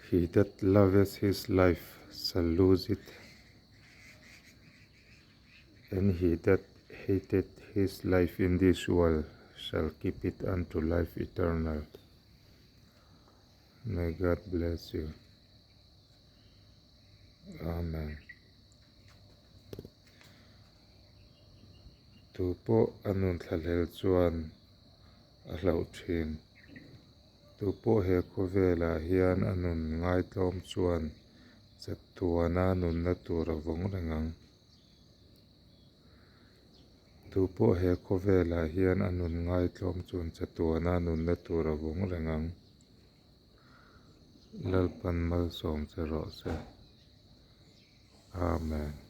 He that loveth his life shall lose it, and he that hateth his life in this world shall keep it unto life eternal. May God bless you. Amen. Tu po anun thalhel chuan a hlau thin. Tu po he khovela hian anun ngai tlawm chuan chatuana nun na tur avong rengang. Tu po he khovela hian anun ngai tlawm chuan chatuana nun na tur avong rengang. Lalpan malsawm se rawh se. Amen.